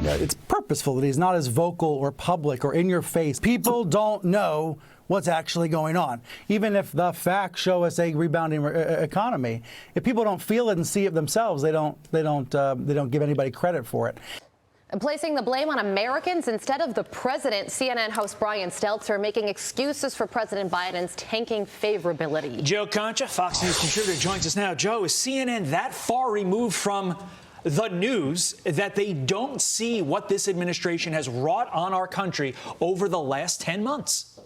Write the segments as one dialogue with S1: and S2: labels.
S1: it's purposeful that he's not as vocal or public or in your face. People don't know what's actually going on. Even if the facts show us a rebounding economy, if people don't feel it and see it themselves, they don't give anybody credit for it.
S2: And placing the blame on Americans instead of the president, CNN host Brian Stelter making excuses for President Biden's tanking favorability.
S3: Joe Concha, Fox News contributor, joins us now. Joe, is CNN that far removed from the news that they don't see what this administration has wrought on our country over the last 10 months?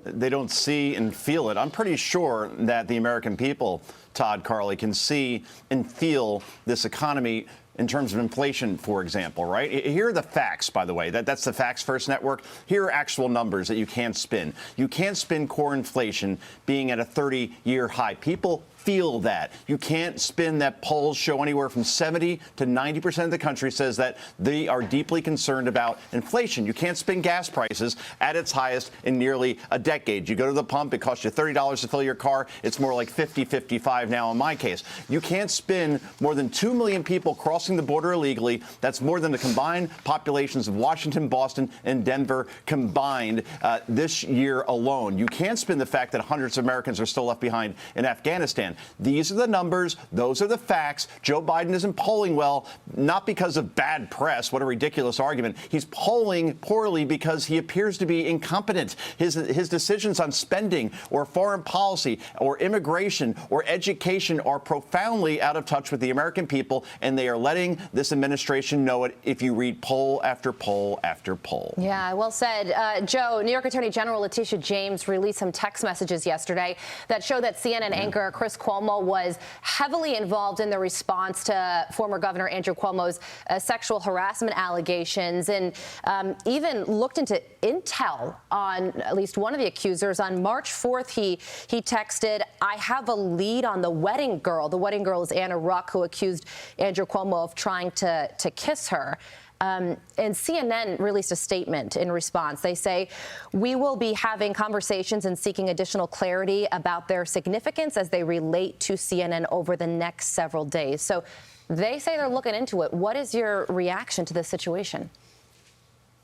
S4: They don't see and feel it. I'm pretty sure that the American people, Todd, Carly, can see and feel this economy in terms of inflation, for example, right? Here are the facts, by the way. That's the Facts First Network. Here are actual numbers that you can't spin. You can't spin core inflation being at a 30-year high. People feel that. You can't spin that. Polls show anywhere from 70 to 90% of the country says that they are deeply concerned about inflation. You can't spin gas prices at its highest in nearly a decade. You go to the pump, it costs you $30 to fill your car. It's more like $50, $55 now in my case. You can't spin more than 2 million people crossing the border illegally. That's more than the combined populations of Washington, Boston, and Denver combined this year alone. You can't spin the fact that hundreds of Americans are still left behind in Afghanistan. These are the numbers. Those are the facts. Joe Biden isn't polling well, not because of bad press. What a ridiculous argument. He's polling poorly because he appears to be incompetent. His decisions on spending or foreign policy or immigration or education are profoundly out of touch with the American people, and they are letting this administration know it if you read poll after poll after poll.
S2: Yeah, well said. Joe, New York Attorney General Letitia James released some text messages yesterday that show that CNN anchor Chris Cuomo was heavily involved in the response to former Governor Andrew Cuomo's sexual harassment allegations, and even looked into intel on at least one of the accusers. On March 4th, he texted, "I have a lead on the wedding girl." The wedding girl is Anna Ruck, who accused Andrew Cuomo of trying to kiss her. And CNN released a statement in response. They say, "We will be having conversations and seeking additional clarity about their significance as they relate to CNN over the next several days." So they say they're looking into it. What is your reaction to this situation?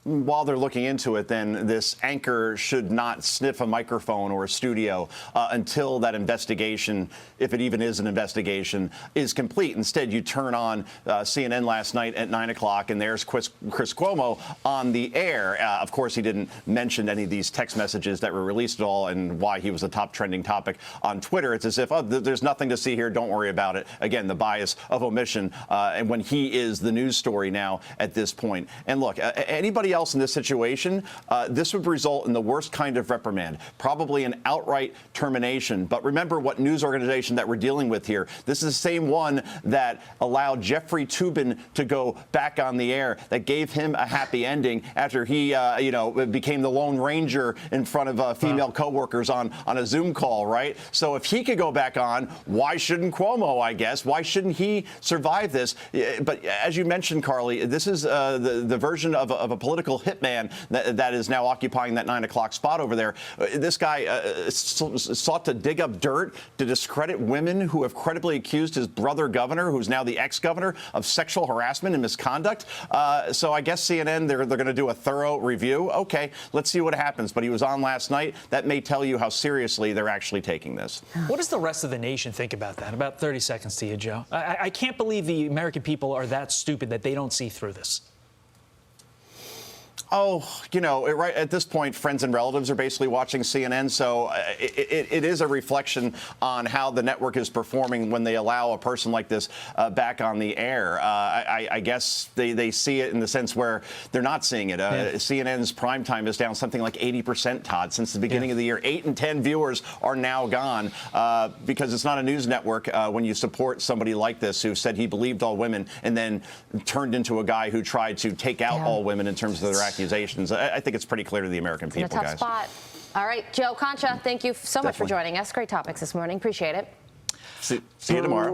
S4: While they're looking into it, then this anchor should not sniff a microphone or a studio until that investigation, if it even is an investigation, is complete. Instead, you turn on CNN last night at 9 o'clock, and there's Chris Cuomo on the air. Of course, he didn't mention any of these text messages that were released at all and why he was a top trending topic on Twitter. It's as if, oh, there's nothing to see here. Don't worry about it. Again, the bias of omission, and when he is the news story now at this point. And look, anybody else in this situation, this would result in the worst kind of reprimand, probably an outright termination. But remember what news organization that we're dealing with here. This is the same one that allowed Jeffrey Toobin to go back on the air, that gave him a happy ending after he, became the Lone Ranger in front of female coworkers on a Zoom call, right? So if he could go back on, why shouldn't Cuomo, I guess? Why shouldn't he survive this? But as you mentioned, Carly, this is the version of a political hitman that is now occupying that 9 o'clock spot over there. This guy sought to dig up dirt to discredit women who have credibly accused his brother governor, who's now the ex-governor, of sexual harassment and misconduct. So I guess CNN, they're going to do a thorough review. Okay, let's see what happens. But he was on last night. That may tell you how seriously they're actually taking this.
S3: What does the rest of the nation think about that? About 30 seconds to you, Joe. I can't believe the American people are that stupid that they don't see through this.
S4: Oh, right at this point, friends and relatives are basically watching CNN. So it is a reflection on how the network is performing when they allow a person like this back on the air. I guess they see it in the sense where they're not seeing it. CNN's primetime is down something like 80%, Todd, since the beginning of the year. 8 in 10 viewers are now gone because it's not a news network when you support somebody like this who said he believed all women and then turned into a guy who tried to take out all women in terms of their accusations. I think it's pretty clear to the American people,
S2: guys. In a tough spot. All right, Joe Concha, thank you so much for joining us. Great topics this morning. Appreciate it.
S4: See you tomorrow.